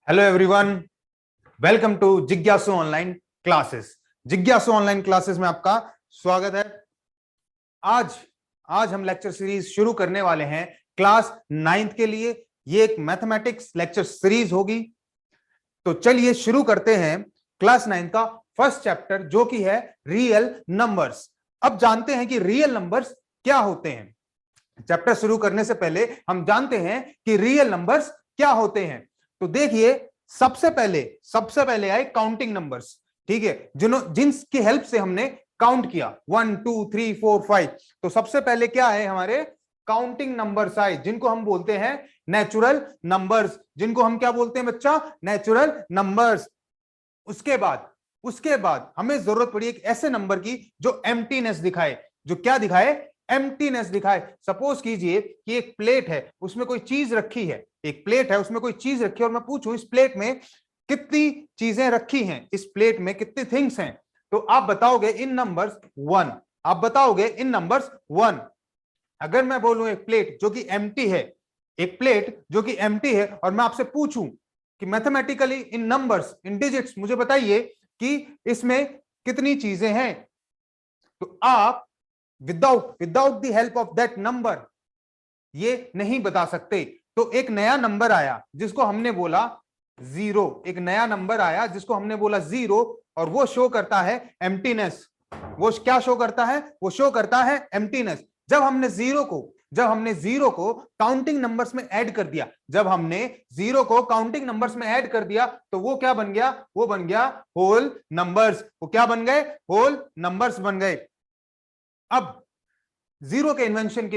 Hello everyone, welcome to जिज्ञासु online classes. जिज्ञासु online classes में आपका स्वागत है। आज आज हम लेक्चर सीरीज शुरू करने वाले हैं क्लास 9th के लिए। ये एक मैथमेटिक्स लेक्चर सीरीज होगी। तो चलिए शुरू करते हैं क्लास 9 का फर्स्ट चैप्टर, जो कि है रियल नंबर्स। अब जानते हैं कि रियल नंबर्स क्या होते हैं। चैप्टर शुरू करने से पहले हम जानते हैं कि रियल नंबर्स क्या होते हैं। तो देखिए, सबसे पहले आए काउंटिंग नंबर्स। ठीक है, जिनकी हेल्प से हमने काउंट किया 1 2 3 4 5। तो सबसे पहले क्या है, हमारे काउंटिंग नंबर्स आए, जिनको हम बोलते हैं नेचुरल नंबर्स। जिनको हम क्या बोलते हैं बच्चा? Natural numbers. उसके बाद हमें जरूरत पड़ी एक ऐसे नंबर की जो एम्प्टीनेस दिखाए। जो क्या दिखाए? एम्प्टीनेस दिखाए। सपोज कीजिए कि एक प्लेट है, उसमें कोई चीज रखी है। एक प्लेट है, उसमें कोई चीज रखी है और मैं पूछूं इस प्लेट में कितनी चीजें रखी हैं, इस प्लेट में कितनी थिंग्स हैं। तो आप बताओगे इन नंबर्स 1। आप बताओगे इन नंबर्स 1। अगर मैं बोलूं एक प्लेट जो कि एम्प्टी है, एक प्लेट जो कि एम्प्टी है, और मैं आपसे पूछूं कि मैथमेटिकली इन नंबर्स, इन डिजिट्स मुझे बताइए कि इसमें कितनी चीजें हैं, तो आप without the help of that number ये नहीं बता सकते। तो एक नया नंबर आया जिसको हमने बोला 0। एक नया नंबर आया जिसको हमने बोला 0, और वो शो करता है एम्प्टीनेस। वो क्या शो करता है? वो शो करता है एम्प्टीनेस। जब हमने जीरो को काउंटिंग नंबर्स में ऐड कर दिया, जब हमने जीरो को काउंटिंग नंबर्स में ऐड कर दिया, तो वो क्या बन गया? वो बन गया होल नंबर्स। वो क्या बन गए? होल नंबर्स बन गए। अब जीरो के इन्वेंशन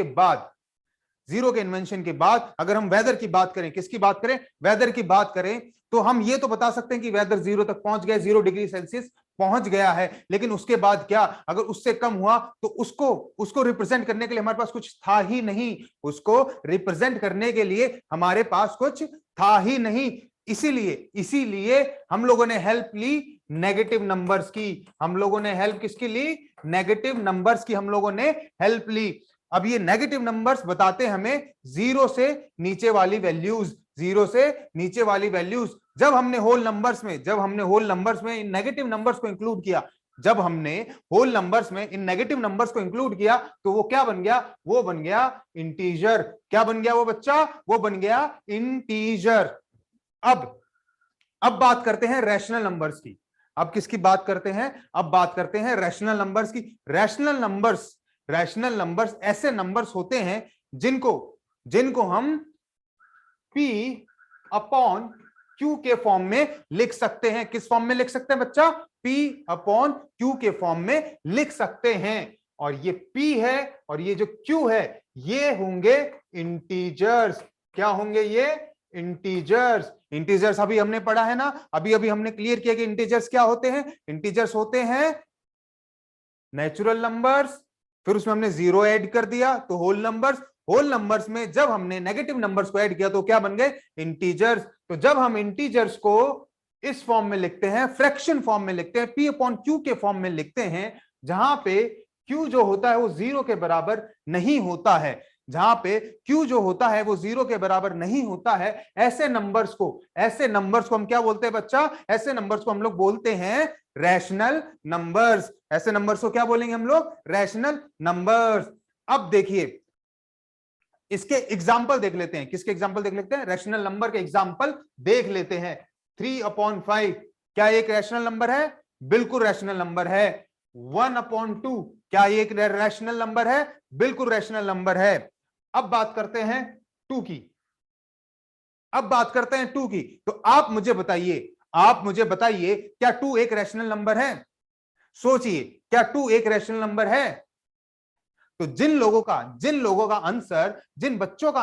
के बाद अगर हम वेदर की बात करें, किसकी बात करें? वेदर की बात करें, तो हम ये तो बता सकते हैं कि वेदर 0 तक पहुंच गया, 0 डिग्री सेल्सियस पहुंच गया है। लेकिन उसके बाद क्या? अगर उससे कम हुआ तो उसको रिप्रेजेंट करने के लिए हमारे पास कुछ था ही नहीं। उसको रिप्रेजेंट करने के लिए हमारे पास कुछ था ही नहीं। इसीलिए हम लोगों ने हेल्प ली नेगेटिव नंबर्स की। हम लोगों ने हेल्प किसकी ली? नेगेटिव नंबर्स की हम लोगों ने हेल्प ली। अब ये नेगेटिव नंबर्स बताते हमें जीरो से नीचे वाली वैल्यूज। जब हमने होल नंबर्स में इन नेगेटिव नंबर्स को इंक्लूड किया, तो वो क्या बन गया? वो बन गया इंटीजर। क्या बन गया वो बच्चा? वो बन गया इंटीजर। अब बात करते हैं रैशनल नंबर्स की। अब किसकी बात करते हैं? अब बात करते हैं रैशनल नंबर्स की। रैशनल नंबर्स ऐसे नंबर्स होते हैं जिनको हम P अपॉन Q के फॉर्म में लिख सकते हैं। किस फॉर्म में लिख सकते हैं बच्चा? P अपॉन Q के फॉर्म में लिख सकते हैं। और ये P है और ये जो Q है, ये होंगे इंटीजर्स। क्या होंगे ये? इंटीजर्स अभी हमने पढ़ा है ना, अभी हमने क्लियर किया कि इंटीजर्स क्या होते हैं। इंटीजर्स होते हैं नेचुरल नंबर्स, फिर उसमें हमने 0 ऐड कर दिया तो होल नंबर्स में जब हमने नेगेटिव नंबर्स को ऐड किया तो क्या बन गए? इंटीजर्स। तो जब हम इंटीजर्स को इस फॉर्म में लिखते हैं, फ्रैक्शन फॉर्म में लिखते हैं, P अपॉन Q के फॉर्म में लिखते हैं, जहां पे Q जो होता है वो 0 के बराबर नहीं होता है। ऐसे नंबर्स को हम क्या बोलते हैं बच्चा? ऐसे नंबर्स को हम लोग बोलते हैं रैशनल नंबर्स। ऐसे नंबर्स को क्या बोलेंगे हम लोग? Rational numbers. अब देखिए, इसके एग्जाम्पल देख लेते हैं। किसके एग्जाम्पल देख लेते हैं? रैशनल नंबर के एग्जाम्पल देख लेते हैं। 3/5 क्या एक रैशनल नंबर है? बिल्कुल रैशनल नंबर है। 1/2 क्या ये एक रैशनल नंबर है? बिल्कुल रैशनल नंबर है। अब बात करते हैं 2 की। तो आप मुझे बताइए क्या 2 एक रैशनल नंबर है? सोचिए, क्या 2 एक रैशनल नंबर है? तो जिन बच्चों का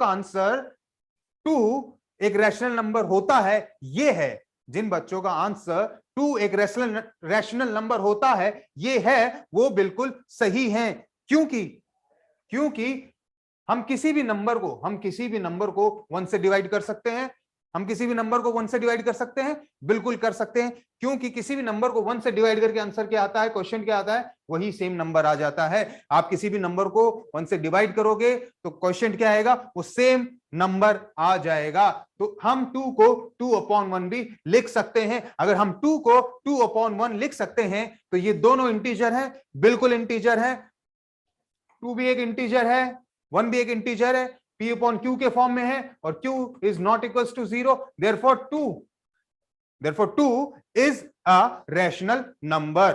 आंसर 2 एक रैशनल नंबर होता है, ये है। जिन बच्चों का आंसर 2 एक रैशनल नंबर होता है, ये है, वो बिल्कुल सही हैं। क्योंकि हम किसी भी नंबर को 1 से डिवाइड कर सकते हैं, हम किसी भी नंबर को 1 से डिवाइड कर सकते हैं, बिल्कुल कर सकते हैं, क्योंकि किसी भी नंबर को 1 से डिवाइड करके आंसर क्या आता है, क्वेश्चन क्या आता है, वही सेम नंबर आ जाता है। आप किसी भी नंबर को 1 से डिवाइड करोगे तो क्वेश्चन क्या आएगा, वो सेम नंबर आ जाएगा। तो हम 2 को 2/1 भी लिख सकते हैं। अगर हम 2 को 2/1 लिख सकते हैं तो ये दोनों इंटीजर है, बिल्कुल इंटीजर है। 2 भी एक इंटीजर है, 1 भी एक इंटीजर है, p अपॉन q के फॉर्म में है और q is not equals to 0, therefore 2 is a rational number.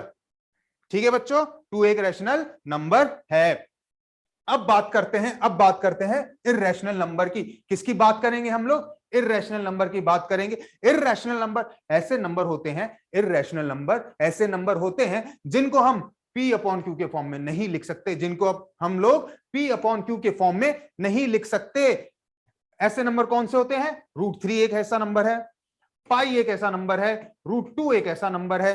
ठीक है बच्चों, 2 एक रैशनल नंबर है। अब बात करते हैं इर्रेशनल नंबर की। किसकी बात करेंगे हम लोग, इर्रेशनल नंबर की बात करेंगे। इर्रेशनल नंबर ऐसे नंबर होते हैं, इर्रेशनल नंबर ऐसे नंबर होते हैं जिनको हम p अपॉन क्यू के फॉर्म में नहीं लिख सकते, जिनको अब हम लोग p अपॉन क्यू के फॉर्म में नहीं लिख सकते। ऐसे नंबर कौन से होते हैं, √3 एक ऐसा नंबर है, पाई एक ऐसा नंबर है, √2 एक ऐसा नंबर है।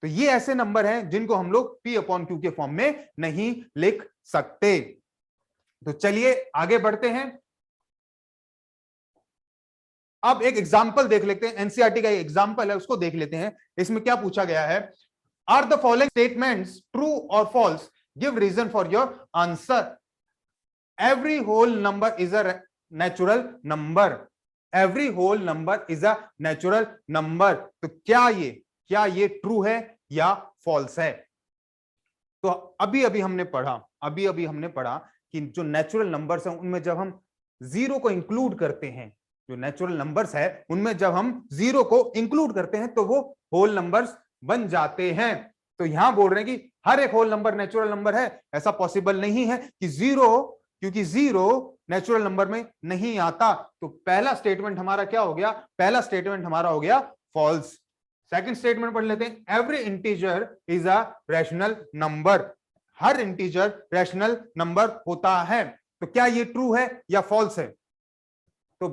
तो ये ऐसे नंबर हैं जिनको हम लोग p अपॉन क्यू के फॉर्म में नहीं लिख सकते। तो चलिए आगे बढ़ते हैं। अब एक एग्जाम्पल देख लेते हैं, एनसीईआरटी का एग्जाम्पल है, उसको देख लेते हैं। इसमें क्या पूछा गया है, are the following statements true और false, give reason for your answer. Every whole number is a natural number, every whole number is a natural number. तो क्या ये ट्रू है या फॉल्स है। तो अभी अभी हमने पढ़ा कि जो नेचुरल नंबर्स हैं उनमें जब हम जीरो को इंक्लूड करते हैं, जो नेचुरल नंबर्स है उनमें जब हम जीरो को इंक्लूड करते हैं तो वो होल नंबर्स बन जाते हैं। तो यहां बोल रहे हैं कि हर एक होल नंबर नेचुरल नंबर है, ऐसा पॉसिबल नहीं है कि क्योंकि जीरो नेचुरल नंबर में नहीं आता। तो पहला स्टेटमेंट हमारा क्या हो गया, पहला स्टेटमेंट हमारा हो गया फॉल्स। सेकंड स्टेटमेंट पढ़ लेते हैं, every integer is a rational number, हर इंटीजर रैशनल नंबर होता है। तो क्या ये ट्रू है या फॉल्स है। तो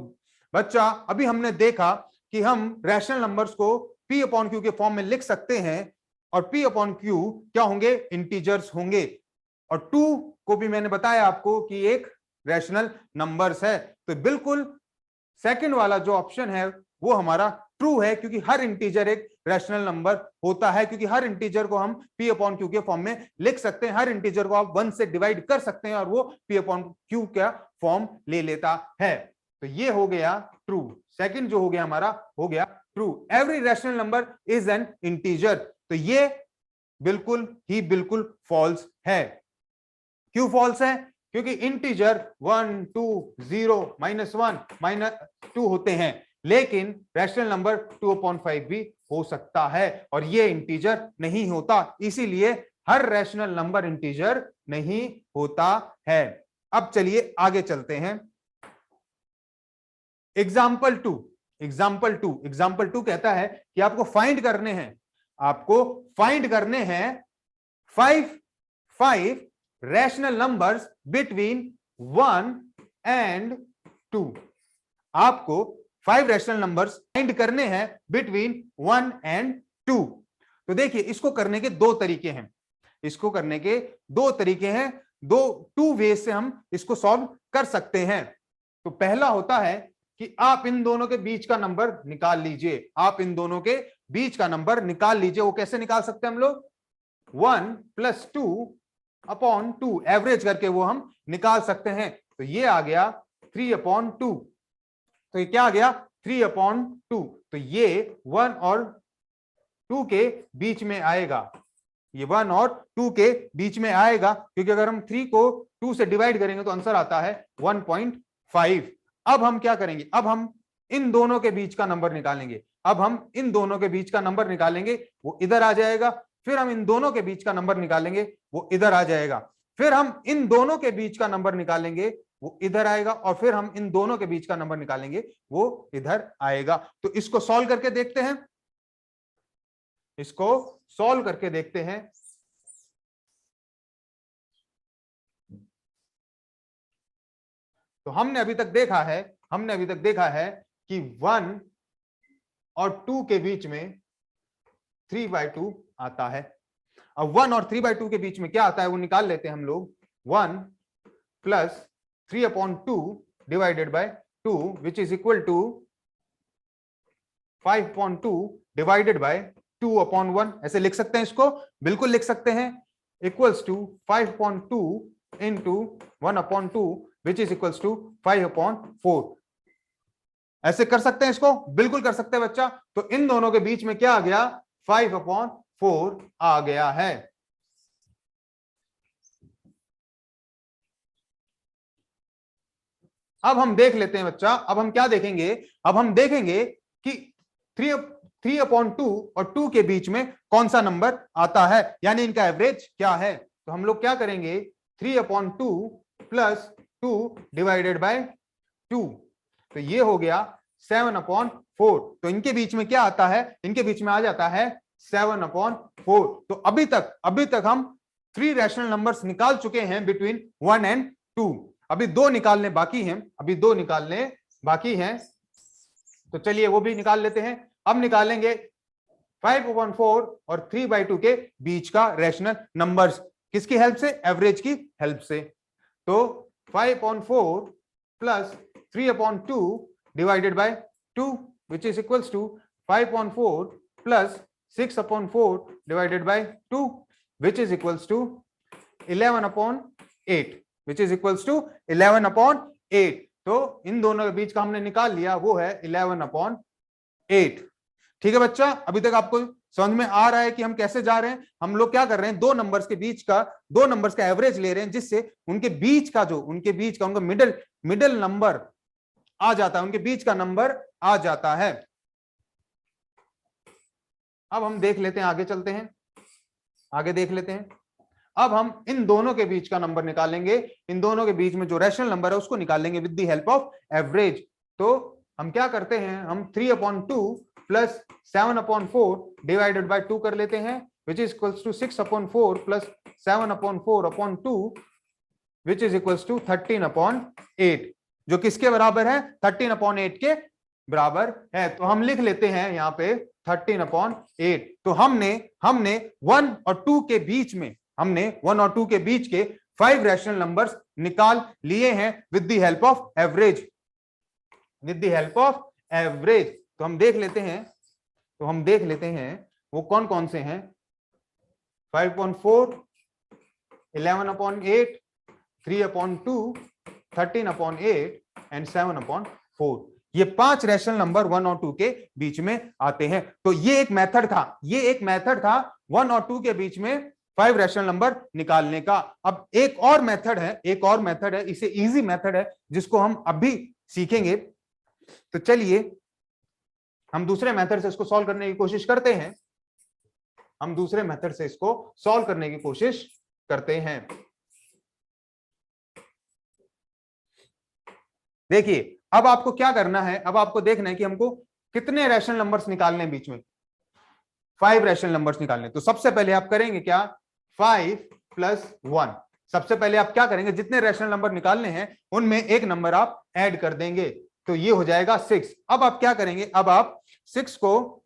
बच्चा अभी हमने देखा कि हम रैशनल नंबर्स को p अपॉन क्यू के फॉर्म में लिख सकते हैं और p अपॉन क्यू क्या होंगे, इंटीजर्स होंगे। और 2 को भी मैंने बताया आपको कि एक रैशनल नंबर्स है। तो बिल्कुल सेकंड वाला जो ऑप्शन है वो हमारा ट्रू है, क्योंकि हर इंटीजर एक रैशनल नंबर होता है, क्योंकि हर इंटीजर को हम p अपॉन क्यू के फॉर्म में लिख सकते हैं, हर इंटीजर को आप 1 से डिवाइड कर सकते हैं और वो p अपॉन क्यू का फॉर्म ले लेता है। तो ये हो गया ट्रू, सेकंड जो हो गया हमारा हो गया true. Every rational number is an integer, तो ये बिल्कुल फॉल्स है। क्यों फॉल्स है, क्योंकि इंटीजर 1 2 0 -1 -2 होते हैं, लेकिन रैशनल नंबर 2/5 भी हो सकता है और ये इंटीजर नहीं होता, इसीलिए हर रैशनल नंबर इंटीजर नहीं होता है। अब चलिए आगे चलते हैं। एग्जाम्पल टू कहता है कि आपको फाइंड करने हैं 5 रैशनल नंबर्स बिटवीन 1 एंड 2। आपको 5 रैशनल नंबर्स फाइंड करने हैं बिटवीन 1 एंड 2। तो देखिए इसको करने के दो तरीके हैं, टू वे से हम इसको सॉल्व कर सकते हैं। तो पहला होता है कि आप इन दोनों के बीच का नंबर निकाल लीजिए। वो कैसे निकाल सकते हैं हम लोग, 1 + 2/2 एवरेज करके वो हम निकाल सकते हैं। तो ये आ गया 3/2। तो ये क्या आ गया, 3/2। तो ये 1 और 2 के बीच में आएगा, ये 1 और 2 के बीच में आएगा, क्योंकि अगर हम 3 को 2 से डिवाइड करेंगे तो आंसर आता है 1.5। अब हम क्या करेंगे, अब हम इन दोनों के बीच का नंबर निकालेंगे, वो इधर आ जाएगा। फिर हम इन दोनों के बीच का नंबर निकालेंगे, वो इधर आ जाएगा। फिर हम इन दोनों के बीच का नंबर निकालेंगे, वो इधर आएगा। और फिर हम इन दोनों के बीच का नंबर निकालेंगे, वो इधर आएगा। तो इसको सॉल्व करके देखते हैं। तो हमने अभी तक देखा है कि 1 और 2 के बीच में 3/2 आता है। अब 1 और 3/2 के बीच में क्या आता है वो निकाल लेते हैं हम लोग। 1 + 3/2 / 2 which is equal to 5/2 divided by 2/1। ऐसे लिख सकते हैं इसको, बिल्कुल लिख सकते हैं, equals to 5/2 into 1/2 which is equals to 5/4। ऐसे कर सकते हैं इसको, बिल्कुल कर सकते हैं बच्चा। तो इन दोनों के बीच में क्या आ गया, 5/4 आ गया है। अब हम देख लेते हैं बच्चा, अब हम क्या देखेंगे, अब हम देखेंगे कि 3/2 और 2 के बीच में कौन सा नंबर आता है, यानी इनका एवरेज क्या है। तो हम लोग क्या करेंगे, 3/2 प्लस 2 डिवाइडेड बाय 2, तो ये हो गया 7/4। तो इनके बीच में क्या आता है, इनके बीच में आ जाता है 7/4। तो अभी तक हम 3 रैशनल नंबर्स निकाल चुके हैं बिटवीन 1 एंड 2। अभी 2 निकालने बाकी हैं, अभी 2 निकालने बाकी हैं, तो चलिए वो भी निकाल लेते हैं। अब निकालेंगे 5/4 और 3/2 के बीच का रैशनल नंबर्स, किसकी हेल्प से, एवरेज की हेल्प से। तो 5/4 plus 3/2 divided by 2 which is equals to 5/4 plus 6/4 divided by 2 which is equals to 11/8 which is equals to 11/8। तो इन दोनों के बीच का हमने निकाल लिया, वो है 11/8। ठीक है बच्चा, अभी तक आपको समझ में आ रहा है कि हम कैसे जा रहे हैं। हम लोग क्या कर रहे हैं, दो नंबर्स के बीच का, दो नंबर्स का एवरेज ले रहे हैं, जिससे उनके बीच का उनका मिडिल नंबर आ जाता है, उनके बीच का नंबर आ जाता है। अब हम देख लेते हैं, आगे चलते हैं, आगे देख लेते हैं। अब हम इन दोनों के बीच का नंबर निकालेंगे, इन दोनों के बीच में जो रैशनल नंबर है उसको निकालेंगे with the help of average. तो हम क्या करते हैं, हम 3/2 प्लस 7/4 डिवाइडेड बाय 2 कर लेते हैं, which is equals to 6/4 plus 7/4/2 which is equals to 13/8, जो किसके बराबर है, 13/8 के बराबर है। तो हम लिख लेते हैं यहां पे 13/8। तो हमने 1 और 2 के बीच में, हमने 1 और 2 के बीच के 5 रैशनल नंबर्स निकाल लिए हैं with the help of average, with the help of average. तो हम देख लेते हैं, वो कौन कौन से हैं, 5/4, 11/8, 3/2, 13/8 एंड 7/4। ये 5 रैशनल नंबर 1 और 2 के बीच में आते हैं। तो ये एक मेथड था, 1 और 2 के बीच में 5 रैशनल नंबर निकालने का। अब एक और मेथड है, इसे इजी मेथड है, जिसको हम अभी सीखेंगे। तो चलिए हम दूसरे मेथड से इसको सॉल्व करने की कोशिश करते हैं, देखिए अब आपको क्या करना है, अब आपको देखना है कि हमको कितने रैशनल नंबर्स निकालने हैं बीच में, 5 रैशनल नंबर्स निकालने। तो सबसे पहले आप करेंगे क्या, 5 + 1। सबसे पहले आप क्या करेंगे, जितने रैशनल नंबर निकालने हैं उनमें एक नंबर आप ऐड कर देंगे, तो ये हो जाएगा 6। अब आप क्या करेंगे, अब आप 6 को,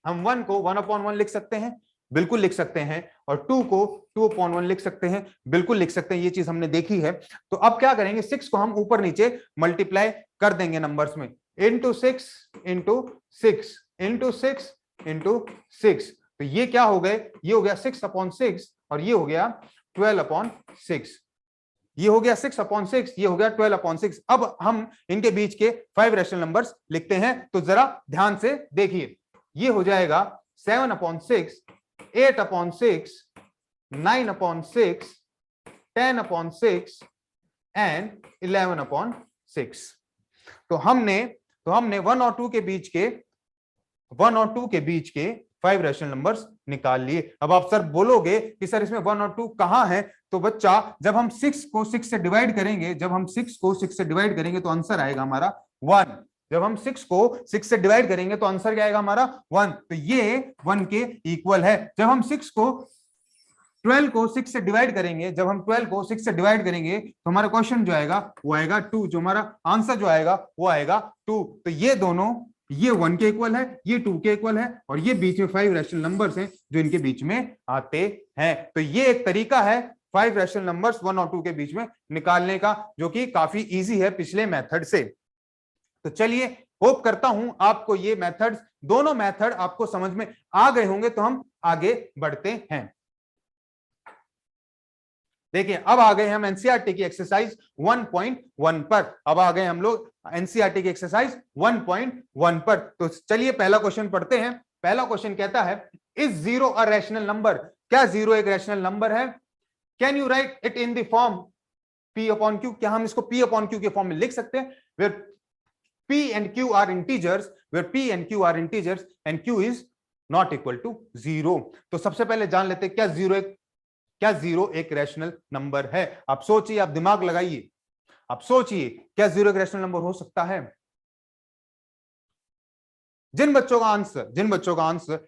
हम 1 को 1/1 लिख सकते हैं, बिल्कुल लिख सकते हैं, और 2 को 2/1 लिख सकते हैं, बिल्कुल लिख सकते हैं, ये चीज हमने देखी है। तो अब क्या करेंगे, 6 को हम ऊपर नीचे मल्टीप्लाई कर देंगे नंबर्स में, इंटू 6 इंटू 6 इंटू 6 इंटू 6। तो ये क्या हो गए, ये हो गया 6/6 और ये हो गया 12/6। ये हो गया 6/6, ये हो गया 12/6। अब हम इनके बीच के 5 रैशनल नंबर्स लिखते हैं, तो जरा ध्यान से देखिए, ये हो जाएगा 7/6, 8/6, 9/6, 10/6 एंड 11/6। तो हमने 1 और 2 के बीच के 5 रैशनल नंबर्स निकाल लिए। अब आप सर बोलोगे कि सर इसमें 1 और 2 कहां है, तो बच्चा जब हम 6 को 6 से डिवाइड करेंगे, तो आंसर आएगा हमारा 1। जब हम 6 को 6 से डिवाइड करेंगे तो आंसर क्या आएगा हमारा 1। तो ये 1 के इक्वल है। जब हम 12 को 6 से डिवाइड करेंगे, तो हमारा क्वेश्चन जो आएगा वो आएगा 2, जो हमारा आंसर जो आएगा वो आएगा 2। तो ये दोनों, ये 1 के इक्वल है, ये 2 के इक्वल है, और ये बीच में 5 रैशनल नंबर्स हैं जो इनके बीच में आते हैं। तो ये एक तरीका है 5 रैशनल नंबर्स 1 और 2 के बीच में निकालने का, जो कि काफी इजी है पिछले मेथड से। तो चलिए, होप करता हूं आपको ये मेथड्स, दोनों मेथड आपको समझ में आ गए होंगे। तो हम आगे बढ़ते हैं। देखिए, अब आ गए हम एनसीईआरटी की एक्सरसाइज 1.1 पर। अब आ गए हम लोग एनसीईआरटी की एक्सरसाइज 1.1 पर। तो चलिए पहला क्वेश्चन पढ़ते हैं। पहला क्वेश्चन कहता है, is zero a rational number? क्या जीरो एक रैशनल नंबर है? Can you right it in the form P upon Q? क्या हम इसको P अपॉन Q के फॉर्म में लिख सकते हैं? Where P and Q are integers, where P and Q are integers and Q is not equal to 0। तो सबसे पहले जान लेते हैं क्या जीरो एक रैशनल नंबर है। आप सोचिए, आप दिमाग लगाइए, आप सोचिए, क्या जीरो एक रैशनल नंबर हो सकता है? जिन बच्चों का आंसर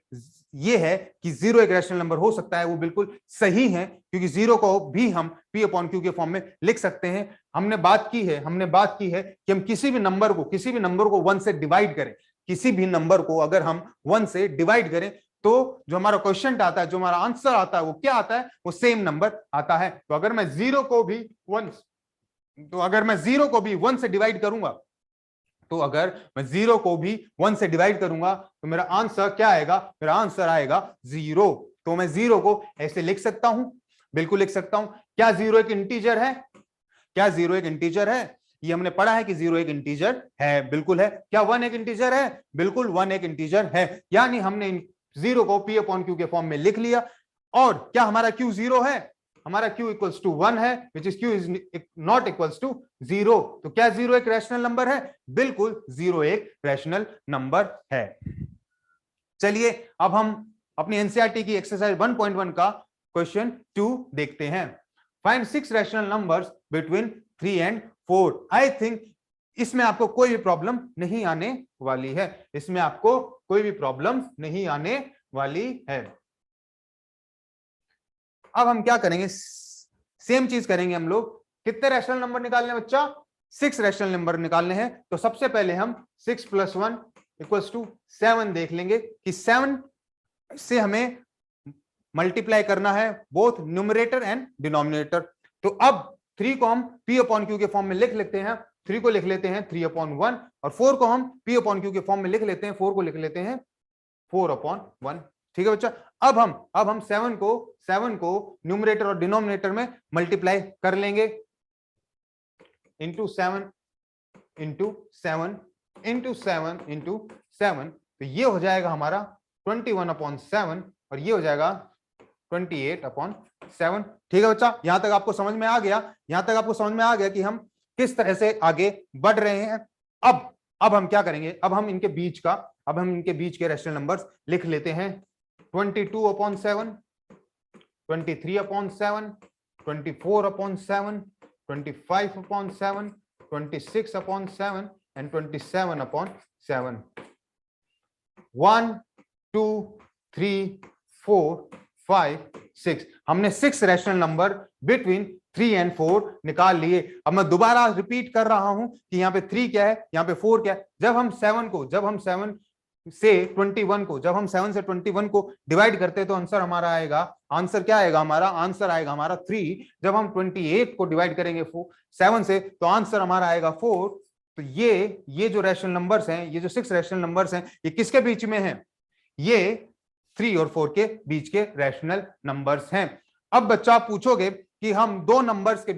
ये है कि जीरो एक रैशनल नंबर हो सकता है, वो बिल्कुल सही है, क्योंकि जीरो को भी हम P अपॉन Q के फॉर्म में लिख सकते हैं। हमने बात की है कि हम किसी भी नंबर को 1 से डिवाइड करें, किसी भी नंबर को अगर हम 1 से डिवाइड करें, तो जो हमारा क्वेश्चन आता है, जो हमारा आंसर आता है, वो क्या आता है? वो सेम नंबर आता है। तो अगर मैं जीरो को भी 1 से डिवाइड करूंगा, तो अगर मैं जीरो को भी 1 से डिवाइड करूंगा, तो मेरा आंसर क्या आएगा? मेरा आंसर आएगा 0। तो मैं जीरो को ऐसे लिख सकता हूं, बिल्कुल लिख सकता हूं। क्या जीरो एक इंटीजर है? क्या जीरो एक इंटीजर है? ये हमने पढ़ा है कि जीरो एक इंटीजर है, बिल्कुल है। क्या 1 एक इंटीजर है? बिल्कुल 1 एक इंटीजर है। यानी हमने जीरो को P अपॉन Q के फॉर्म में लिख लिया। और क्या हमारा Q 0 है? हमारा Q इक्वल्स टू 1 है, which is Q is not equals to 0। तो क्या जीरो एक रैशनल नंबर है? बिल्कुल जीरो एक रैशनल नंबर है। चलिए, अब हम अपनी एनसीईआरटी की एक्सरसाइज 1.1 का क्वेश्चन 2 देखते हैं। Find 6 rational numbers between 3 and 4। I think इसमें आपको कोई भी प्रॉब्लम नहीं आने वाली है, इसमें आपको कोई भी प्रॉब्लम नहीं आने वाली है। अब हम क्या करेंगे? सेम चीज करेंगे हम लोग। कितने रैशनल नंबर निकालने हैं बच्चा? 6 रैशनल नंबर निकालने हैं। तो सबसे पहले हम 6 + 1 = 7 देख लेंगे कि 7 से हमें मल्टीप्लाई करना है बोथ न्यूमरेटर एंड डिनोमिनेटर। तो अब 3 को हम P अपॉन Q के फॉर्म में लिख लेते हैं। 3 को लिख लेते हैं 3/1, और 4 को हम P अपॉन Q के फॉर्म में लिख लेते हैं। 4 को लिख लेते हैं 4/1। ठीक है बच्चा। अब हम 7 को न्यूमरेटर और डिनोमिनेटर में मल्टीप्लाई कर लेंगे। इंटू 7 इंटू 7 इंटू 7 इंटू 7, तो ये हो जाएगा हमारा 21/7, और ये हो जाएगा 28/7। ठीक है बच्चा, यहां तक आपको समझ में आ गया कि हम किस तरह से आगे बढ़ रहे हैं। अब हम क्या करेंगे? अब हम इनके बीच के रैशनल नंबर्स लिख लेते हैं। 22/7, 23/7, 24/7, 25/7, 26/7 and 27/7। 1 2 3 4 5 6, हमने 6 रैशनल नंबर बिटवीन 3 and 4 निकाल लिए। अब मैं दोबारा रिपीट कर रहा हूं कि यहाँ पे 3 क्या है, यहाँ पे 4 क्या है। जब हम 7 से 21 को डिवाइड करते हैं, तो आंसर क्या आएगा? हमारा आंसर आएगा हमारा 3। जब हम 28 को डिवाइड करेंगे 7 से, तो आंसर हमारा आएगा 4। तो ये जो रैशनल नंबर्स हैं, ये जो 6 रैशनल नंबर्स हैं, ये किसके बीच में हैं? ये 3 और 4 के बीच के रैशनल नंबर्स हैं। अब बच्चा आप पूछोगे कि हम दो नंबर्स के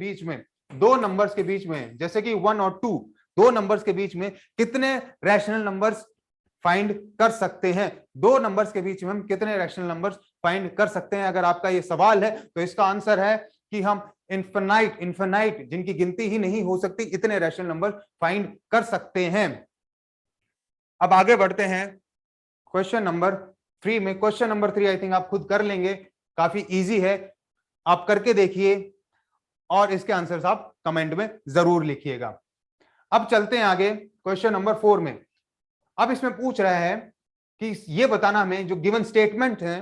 बीच में जैसे कि 1 और 2, दो नंबर्स के बीच में कितने रैशनल नंबर्स फाइंड कर सकते हैं? दो नंबर्स के बीच में हम कितने रैशनल नंबर्स फाइंड कर सकते हैं? अगर आपका ये सवाल है, तो इसका आंसर है कि हम इनफिनाइट, जिनकी गिनती ही नहीं हो सकती, इतने रैशनल नंबर फाइंड कर सकते हैं। अब आगे बढ़ते हैं क्वेश्चन नंबर 3 में। क्वेश्चन नंबर 3 आई थिंक आप खुद कर लेंगे, काफी इजी है, आप करके देखिए और इसके आंसर्स आप कमेंट में जरूर लिखिएगा। अब चलते हैं आगे क्वेश्चन नंबर 4 में। अब इसमें पूछ रहा है कि ये बताना हमें, जो गिवन स्टेटमेंट है,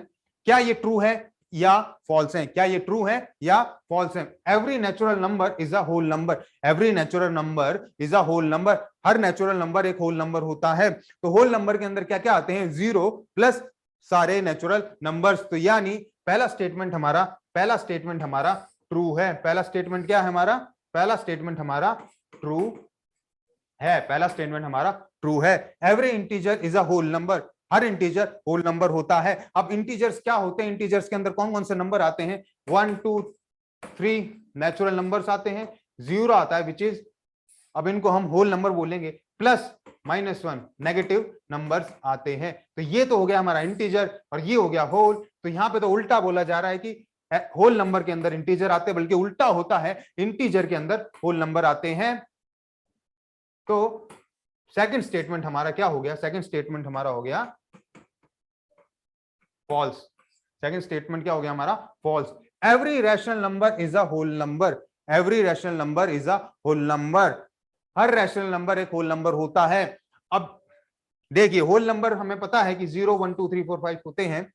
क्या ये ट्रू है या फॉल्स है? क्या ये ट्रू है या फॉल्स है? Every natural number is a whole number. Every natural number is a whole number. हर नेचुरल नंबर एक होल नंबर होता है। तो होल नंबर के अंदर क्या क्या आते हैं? 0 प्लस सारे नेचुरल नंबर्स। तो यानी पहला स्टेटमेंट हमारा ट्रू है। पहला स्टेटमेंट क्या है हमारा? पहला स्टेटमेंट हमारा ट्रू है, पहला स्टेटमेंट हमारा ट्रू है। Every integer is a whole number, हर इंटीजर होल नंबर होता है। अब इंटीजर्स क्या होते हैं, इंटीजर्स के अंदर कौन कौन से नंबर आते हैं, 1 2 3 नेचुरल नंबर्स आते हैं, 0 आता है विच इज, अब इनको हम होल नंबर बोलेंगे, प्लस -1 नेगेटिव नंबर्स आते हैं। तो ये तो हो गया हमारा इंटीजर और ये हो गया होल। तो यहां पे तो उल्टा बोला जा रहा है कि होल नंबर के अंदर इंटीजर आते हैं, बल्कि उल्टा होता है, इंटीजर के अंदर होल नंबर आते हैं। तो सेकंड स्टेटमेंट हमारा क्या हो गया, सेकंड स्टेटमेंट हमारा हो गया फॉल्स। सेकंड स्टेटमेंट क्या हो गया हमारा, false. Every rational number is a whole number, every rational number is a whole number, हर रैशनल नंबर एक होल नंबर होता है। अब देखिए होल नंबर हमें पता है कि 0 1 2 3 4 5 होते हैं,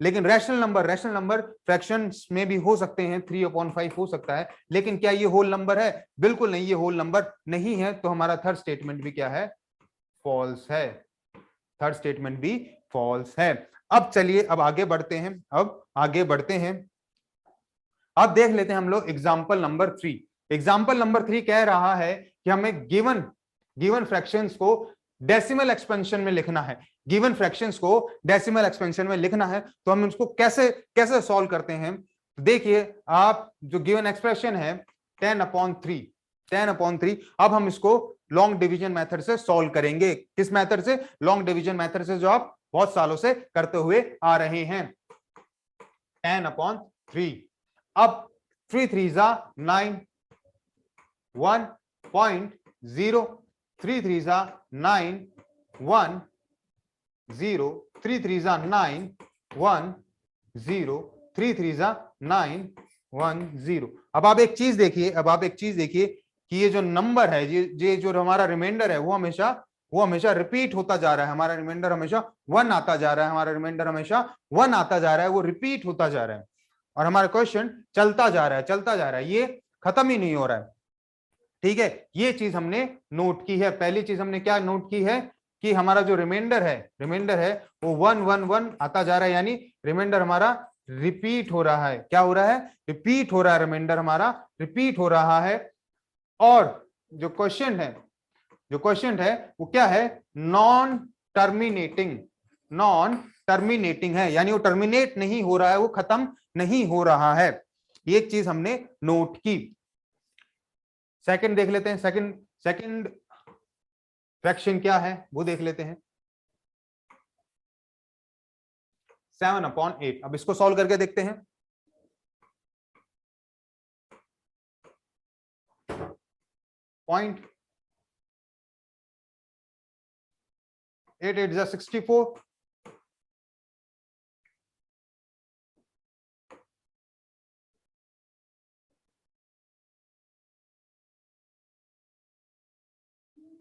लेकिन रैशनल नंबर फ्रैक्शंस में भी हो सकते हैं, 3/5 हो सकता है, लेकिन क्या ये होल नंबर है, बिल्कुल नहीं, ये होल नंबर नहीं है। तो हमारा थर्ड स्टेटमेंट भी क्या है, फॉल्स है, थर्ड स्टेटमेंट भी फॉल्स है। अब चलिए अब आगे बढ़ते हैं, अब आगे बढ़ते हैं, अब देख लेते हैं हम लोग एग्जाम्पल नंबर 3। एग्जाम्पल नंबर 3 कह रहा है कि हमें गिवन फ्रैक्शंस को डेसिमल एक्सपेंशन में लिखना है, गिवन फ्रैक्शंस को डेसिमल एक्सपेंशन में लिखना है। तो हम उसको कैसे कैसे सॉल्व करते हैं, देखिए आप, जो गिवन एक्सप्रेशन है 10/3, अब हम इसको लॉन्ग डिवीजन मेथड से सॉल्व करेंगे। किस मेथड से, लॉन्ग डिवीजन मेथड से, जो आप बहुत सालों से करते हुए आ रहे हैं। 10/3, अब 3 3 9, 1.0, 3 3 9 1 0, 3 3 9 1 0, 3 3 9 1 0। अब आप एक चीज देखिए, अब आप एक चीज देखिए कि ये जो नंबर है, ये जो हमारा रिमाइंडर है, वो हमेशा रिपीट होता जा रहा है, हमारा रिमाइंडर हमेशा 1 आता जा रहा है, हमारा रिमाइंडर हमेशा 1 आता जा रहा है, वो रिपीट होता जा रहा है, और हमारा क्वेश्चन चलता जा रहा है, चलता जा रहा है, ये खत्म ही नहीं हो रहा है। ठीक है, ये चीज हमने नोट की है। पहली चीज हमने क्या नोट की है कि हमारा जो रिमाइंडर है वो 1 1 1 आता जा रहा है, यानी रिमाइंडर हमारा रिपीट हो रहा है। क्या हो रहा है, रिपीट हो रहा है, रिमाइंडर हमारा रिपीट हो रहा है। और जो क्वेश्चन है वो क्या है, नॉन टर्मिनेटिंग है, यानी वो टर्मिनेट नहीं हो रहा है, वो खत्म नहीं हो रहा है। एक चीज हमने नोट की। सेकंड देख लेते हैं, सेकंड फ्रैक्शन क्या है वो देख लेते हैं, 7/8। अब इसको सॉल्व करके देखते हैं। पॉइंट 8 8 64,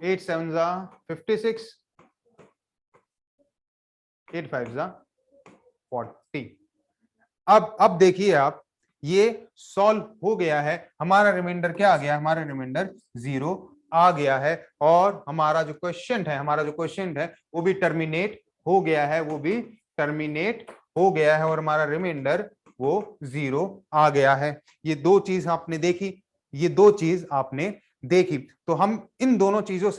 8 7 56, 8 5 40। अब देखिए आप, ये सॉल्व हो गया है, हमारा रिमाइंडर क्या आ गया, हमारा रिमाइंडर 0 आ गया है, और हमारा जो क्वेश्चन है वो भी टर्मिनेट हो गया है, और हमारा रिमाइंडर वो 0 आ गया है। ये दो चीज आपने देखी, तो हम इन दोनों चीजों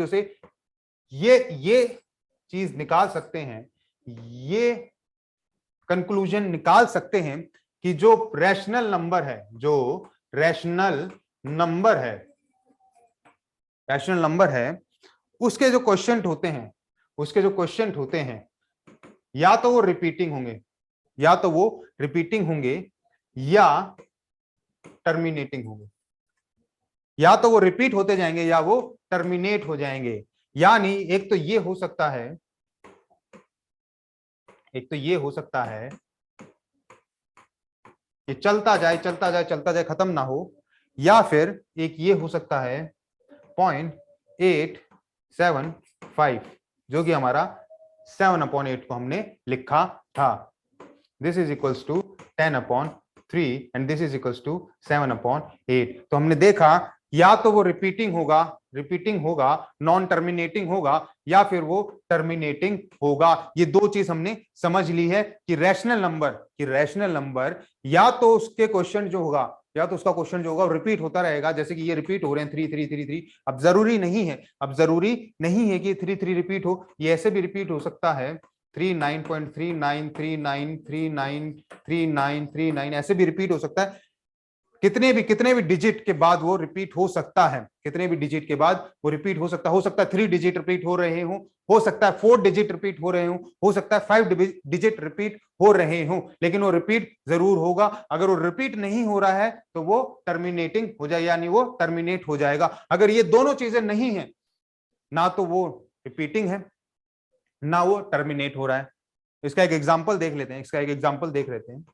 से ये चीज निकाल सकते हैं, ये कंक्लूजन निकाल सकते हैं कि जो रैशनल नंबर है उसके जो क्वोशिएंट होते हैं या तो वो रिपीटिंग होंगे या टर्मिनेटिंग होंगे, या तो वो रिपीट होते जाएंगे या वो टर्मिनेट हो जाएंगे। यानी एक तो ये हो सकता है कि चलता जाए खत्म ना हो, या फिर एक ये हो सकता है 0.875, जो कि हमारा 7/8 को हमने लिखा था। This is equals to 10/3 and this is equals to 7/8। तो हमने देखा या तो वो रिपीटिंग होगा, नॉन टर्मिनेटिंग होगा, या फिर वो टर्मिनेटिंग होगा। ये दो चीज हमने समझ ली है कि रैशनल नंबर या तो उसके क्वेश्चन जो होगा या तो उसका क्वेश्चन जो होगा रिपीट होता रहेगा, जैसे कि ये रिपीट हो रहे हैं 3 3 3 3। अब जरूरी नहीं है, अब जरूरी नहीं है कि 3 3 रिपीट हो, ये ऐसे भी रिपीट हो सकता है 39.3939393939 ऐसे भी रिपीट हो सकता है। कितने भी डिजिट के बाद वो रिपीट हो सकता है, कितने भी डिजिट के बाद वो रिपीट हो सकता है 3 डिजिट रिपीट हो रहे हो सकता है 4 डिजिट रिपीट हो सकता है 5 डिजिट रिपीट हो रहे हो, लेकिन वो रिपीट जरूर होगा। अगर वो रिपीट नहीं हो रहा है तो वो टर्मिनेटिंग हो जाए, यानी वो टर्मिनेट हो जाएगा। अगर ये दोनों चीजें नहीं है, ना तो वो रिपीटिंग है ना वो टर्मिनेट हो रहा है। इसका एक एग्जाम्पल देख लेते हैं, इसका एक एग्जाम्पल देख लेते हैं।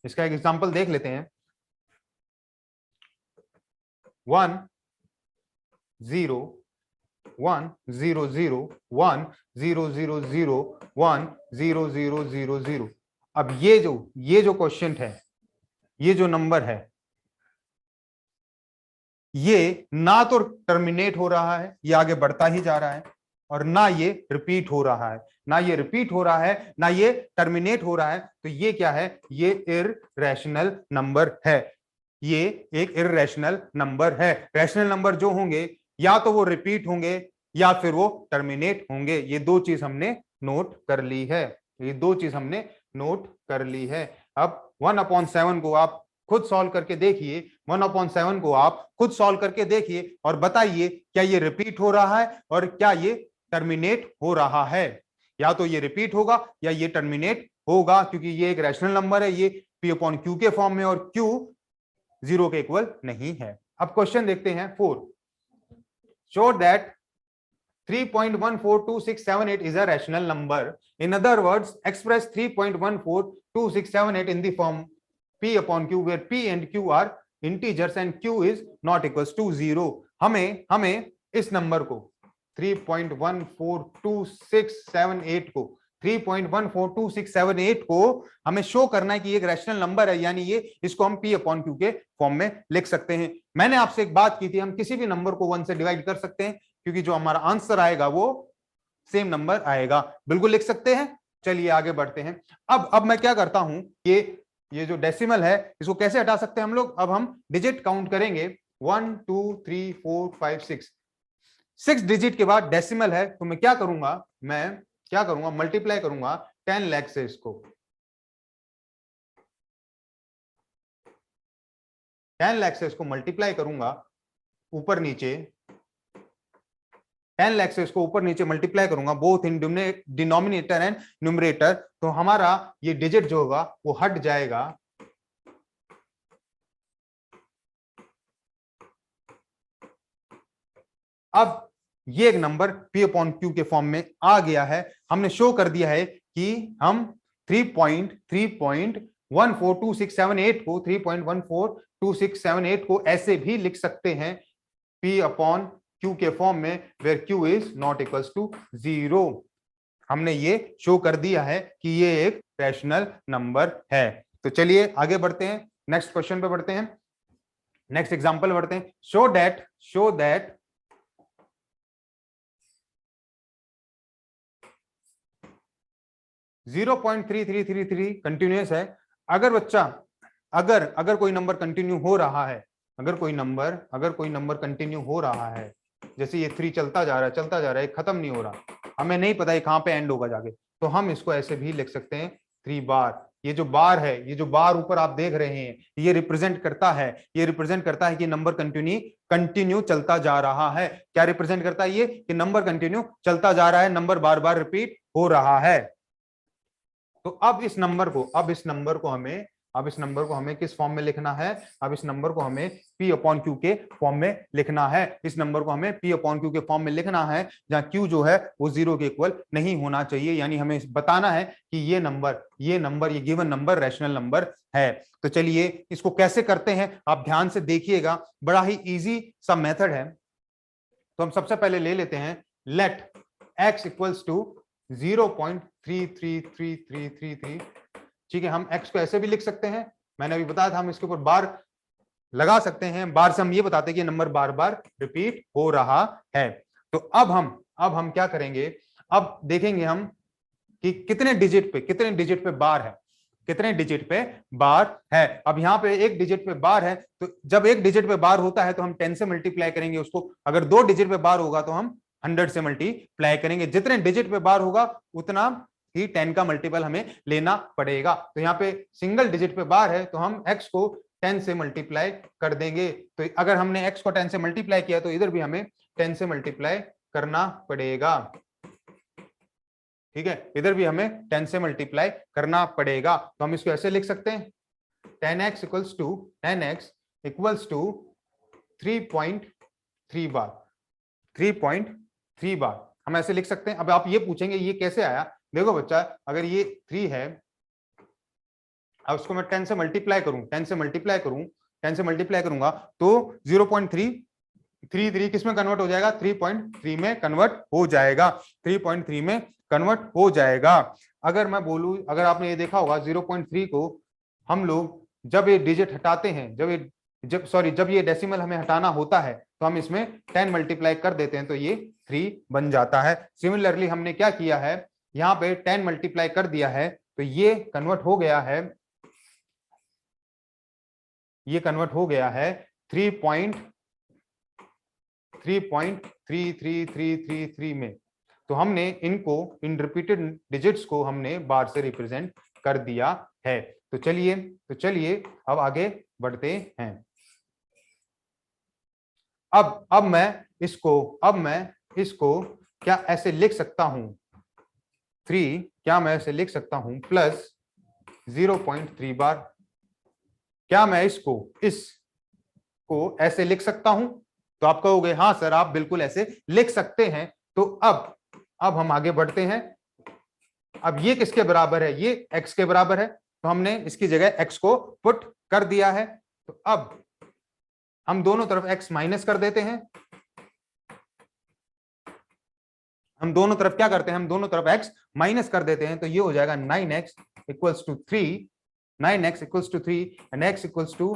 इसका एक एग्जाम्पल देख लेते हैं 1 0 1 0 0 1 0 0 0 1 0 0 0 0। अब ये जो क्वेश्चन है, ये जो नंबर है, ये ना तो टर्मिनेट हो रहा है, ये आगे बढ़ता ही जा रहा है, और ना ये रिपीट हो रहा है, ना ये रिपीट हो रहा है ना ये टर्मिनेट हो रहा है। तो ये क्या है? ये इररेशनल नंबर है, ये एक इररेशनल नंबर है। रैशनल नंबर जो होंगे या तो वो रिपीट होंगे या फिर वो टर्मिनेट होंगे। ये दो चीज हमने नोट कर ली है, ये दो चीज हमने नोट कर ली है। अब 1/7 को आप खुद सॉल्व करके देखिए, 1/7 को आप खुद सॉल्व करके देखिए और बताइए क्या ये रिपीट हो रहा है और क्या ये टर्मिनेट हो रहा है। या तो ये रिपीट होगा या ये टर्मिनेट होगा, क्योंकि ये एक रैशनल नंबर है, ये P/Q के फॉर्म में, और Q 0 के इक्वल नहीं है। अब क्वेश्चन देखते हैं 4। Show that 3.142678 is a rational number. In other words, express 3.142678 in the form P/Q, where P and Q are integers and Q is not equals to 0. हमें इस नंबर को 3.142678 को 3.142678 को हमें शो करना है कि एक रैशनल नंबर है, यानी ये इसको हम P/Q के फॉर्म में लिख सकते हैं। मैंने आपसे एक बात की थी, हम किसी भी नंबर को 1 से डिवाइड कर सकते हैं, क्योंकि जो हमारा आंसर आएगा वो सेम नंबर आएगा। बिल्कुल लिख सकते हैं। चलिए आगे बढ़ते हैं। अब मैं क्या करता हूं, ये जो डेसिमल है इसको कैसे हटा सकते हैं हम लोग। अब हम डिजिट काउंट करेंगे 1 2 3 4 5 6 डिजिट के बाद डेसिमल है, तो मैं क्या करूंगा, मल्टीप्लाई करूंगा 10 लाख से, इसको 10 लाख से इसको मल्टीप्लाई करूंगा ऊपर नीचे, 10 लाख से इसको ऊपर नीचे मल्टीप्लाई करूंगा both in denominator and numerator, तो हमारा ये डिजिट जो होगा वो हट जाएगा। अब ये एक नंबर P/Q के फॉर्म में आ गया है। हमने शो कर दिया है कि हम 3.14267 को ऐसे भी लिख सकते हैं P/Q के फॉर्म में, where Q is not equals to 0। हमने ये शो कर दिया है कि ये एक रैशनल नंबर है। तो चलिए आगे बढ़ते हैं, नेक्स्ट क्वेश्चन पे बढ़ते हैं, नेक्स्ट एग्जांपल बढ़ते हैं। शो दैट 0.3333 कंटिन्यूअस है। अगर बच्चा अगर कोई नंबर कंटिन्यू हो रहा है, अगर कोई नंबर कंटिन्यू हो रहा है, जैसे ये 3 चलता जा रहा है, खत्म नहीं हो रहा, हमें नहीं पता ये कहां पे एंड होगा जाके, तो हम इसको ऐसे भी लिख सकते हैं 3 बार। ये जो बार है, ये जो बार ऊपर आप देख रहे हैं, ये रिप्रेजेंट करता है कि नंबर कंटिन्यू चलता जा रहा है। क्या रिप्रेजेंट करता है ये? कि नंबर कंटिन्यू चलता जा रहा है, नंबर बार बार रिपीट हो रहा है। तो अब इस नंबर को हमें किस फॉर्म में लिखना है? अब इस नंबर को हमें P/Q के फॉर्म में लिखना है। इस नंबर को हमें P/Q के फॉर्म में लिखना है, जहां Q जो है वो 0 के इक्वल नहीं होना चाहिए, यानी हमें बताना है कि ये गिवन नंबर रैशनल नंबर है। तो चलिए इसको कैसे करते हैं आप ध्यान से देखिएगा, बड़ा ही इजी सा मेथड है। तो हम सबसे पहले ले लेते हैं लेट x इक्वल्स टू 0.33333। ठीक है, हम x को ऐसे भी लिख सकते हैं, मैंने अभी बताया था, हम इसके ऊपर बार लगा सकते हैं, बार से हम ये बताते हैं कि नंबर बार बार रिपीट हो रहा है। तो अब हम क्या करेंगे, अब देखेंगे हम कि कितने डिजिट पे बार है, कितने डिजिट पे बार है। अब यहाँ पे एक डिजिट पे बार है, तो जब एक डिजिट पे बार होता है तो हम 10 से मल्टीप्लाई करेंगे उसको। अगर 2 डिजिट पे बार होगा तो हम 100 से मल्टीप्लाई करेंगे। जितने डिजिट पे बार होगा उतना ही 10 का मल्टीपल हमें लेना पड़ेगा। तो यहाँ पे सिंगल डिजिट पे बार है तो हम x को 10 से मल्टीप्लाई कर देंगे। तो अगर हमने x को 10 से मल्टीप्लाई किया तो इधर भी हमें 10 से मल्टीप्लाई करना पड़ेगा। ठीक है, इधर भी हमें 10 से मल्टीप्लाई करना पड़ेगा। तो हम इसको ऐसे लिख सकते हैं 10x इक्वल्स टू 3.3 बार, 3.3 बार हम ऐसे लिख सकते हैं। अब आप ये पूछेंगे ये कैसे आया। देखो बच्चा, अगर ये 3 है, अब उसको मैं 10 से मल्टीप्लाई करूं, 10 से मल्टीप्लाई करूंगा तो 0.333 किस में कन्वर्ट हो जाएगा, 3.3 में कन्वर्ट हो जाएगा, 3.3 में कन्वर्ट हो जाएगा। अगर मैं बोलूं, अगर आपने ये देखा होगा 0.3 को हम लोग जब ये डिजिट हटाते हैं, जब ये डेसिमल हमें हटाना होता है तो हम इसमें 10 मल्टीप्लाई कर देते हैं तो ये 3 बन जाता है। सिमिलरली हमने क्या किया है, यहाँ पे 10 मल्टीप्लाई कर दिया है तो ये कन्वर्ट हो गया है, ये कन्वर्ट हो गया है 3.33333 में। तो हमने इनको, इन रिपीटेड डिजिट्स को हमने बार से रिप्रेजेंट कर दिया है। तो चलिए अब आगे बढ़ते हैं। अब मैं इसको क्या ऐसे लिख सकता हूं, 3 क्या मैं ऐसे लिख सकता हूं प्लस 0.3 बार। क्या मैं इसको ऐसे लिख सकता हूं? तो आप कहोगे हाँ सर आप बिल्कुल ऐसे लिख सकते हैं। तो अब हम आगे बढ़ते हैं। अब ये किसके बराबर है, ये x के बराबर है, तो हमने इसकी जगह x को पुट कर दिया है। तो अब हम दोनों तरफ x माइनस कर देते हैं। हम दोनों तरफ क्या करते हैं, हम दोनों तरफ x माइनस कर देते हैं। तो ये हो जाएगा 9x equals to 3, 9x equals to 3 and x equals to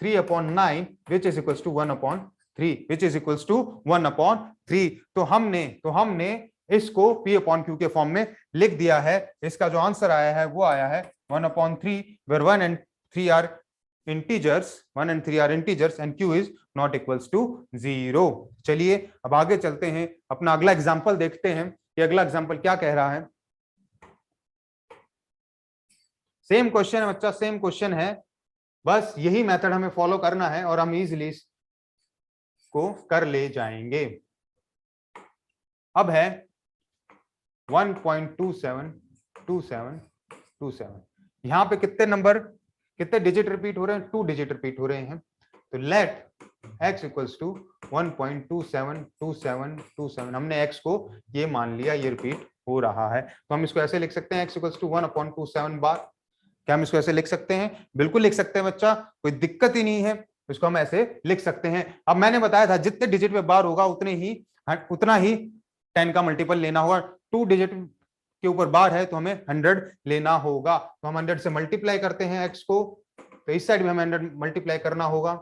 3/9 which is equals to 1/3, which is equals to 1/3। तो हमने इसको p/q के फॉर्म में लिख दिया है। इसका जो आंसर आया है वो आया है 1/3, where 1 and 3 are integers, 1 and 3 are integers and q is not equals to 0। चलिए अब आगे चलते हैं, अपना अगला एग्जांपल देखते हैं कि अगला एग्जांपल क्या कह रहा है। सेम क्वेश्चन है बच्चा, सेम क्वेश्चन है, बस यही मेथड हमें फॉलो करना है और हम इजीली इसको कर ले जाएंगे। अब है 1.272727। यहां पे कितने डिजिट रिपीट हो रहे हैं, 2 डिजिट रिपीट हो रहे हैं। तो लेट x इक्वल्स टू 1.272727। हमने x को ये मान लिया, ये रिपीट हो रहा है। तो हम इसको ऐसे लिख सकते हैं x इक्वल्स टू 1/27 बार। क्या हम इसको ऐसे लिख सकते हैं? बिल्कुल लिख सकते हैं बच्चा, कोई दिक्कत ही नहीं है, इसको हम ऐसे लिख सकते हैं। अब मैंने बताया था जितने डिजिट पे बार होगा उतना ही 10 का मल्टीपल लेना होगा। 2 डिजिट के ऊपर बार है तो हमें 100 लेना होगा। तो हम 100 से मल्टीप्लाई करते हैं x को, तो इस साइड में हमें 100 मल्टीप्लाई करना होगा।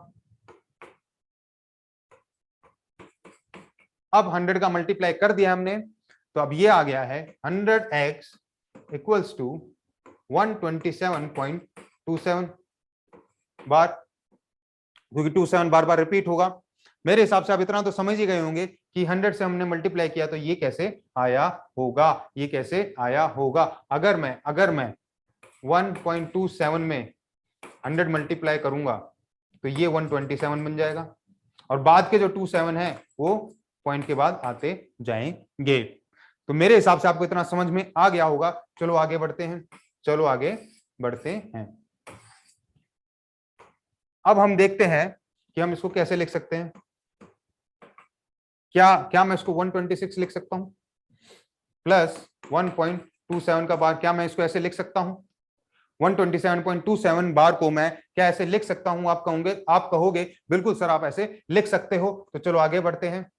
अब 100 का मल्टीप्लाई कर दिया हमने, तो अब ये आ गया है 100x इक्वल्स टू 127.27 बार, क्योंकि 27 बार बार रिपीट होगा। मेरे हिसाब से आप इतना तो समझ ही गए होंगे कि 100 से हमने मल्टीप्लाई किया तो ये कैसे आया होगा, ये कैसे आया होगा। अगर मैं 1.27 में 100 मल्टीप्लाई करूंगा तो ये 127 बन जाएगा, और बाद के जो 27 है वो पॉइंट के बाद आते जाएंगे। तो मेरे हिसाब से आपको इतना समझ में आ गया होगा। चलो आगे बढ़ते हैं। अब हम देखते हैं कि हम इसको कैसे लिख सकते हैं। क्या मैं इसको 126 लिख सकता हूं प्लस 1.27 का बार? क्या मैं इसको ऐसे लिख सकता हूं? 127.27 बार को मैं क्या ऐसे लिख सकता हूं? आप कहोगे बिल्कुल सर आप ऐसे लिख सकते हो। तो चलो आगे बढ़ते हैं।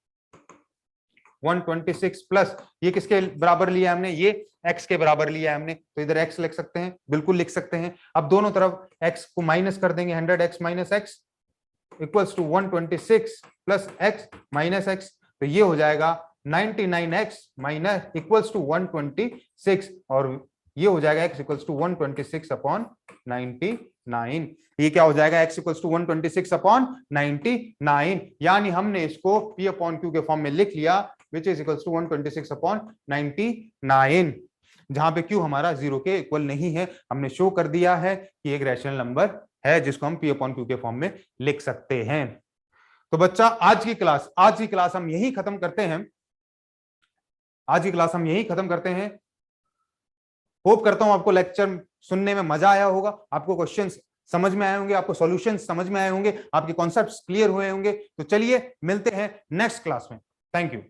126 प्लस ये किसके बराबर लिया हमने, ये x के बराबर लिया है हमने, तो इधर x लिख सकते हैं, बिल्कुल लिख सकते हैं। अब दोनों तरफ x को माइनस कर देंगे, 100x minus x equals to 126 plus x minus x। तो ये हो जाएगा 99x माइनस इक्वल्स टू 126 और ये हो जाएगा x इक्वल्स टू 126 अपॉन 99। ये क्या हो जाएगा x इक्वल्स टू 126 अपॉन 99, यानी हमने इसको p अपॉन q के फॉर्म में लिख लिया which is equals to 126 upon 99, जहां पे q हमारा 0 के इक्वल नहीं है। हमने शो कर दिया है कि एक रैशनल नंबर है जिसको हम p अपॉन q के फॉर्म में लिख सकते हैं। तो बच्चा आज की क्लास हम यही खत्म करते हैं। आज की क्लास हम यही खत्म करते हैं। होप करता हूं आपको लेक्चर सुनने में मजा आया होगा, आपको क्वेश्चंस समझ में आए होंगे, आपको सॉल्यूशंस समझ में आए होंगे, आपके कॉन्सेप्ट्स क्लियर हुए होंगे। तो चलिए मिलते हैं नेक्स्ट क्लास में। Thank you.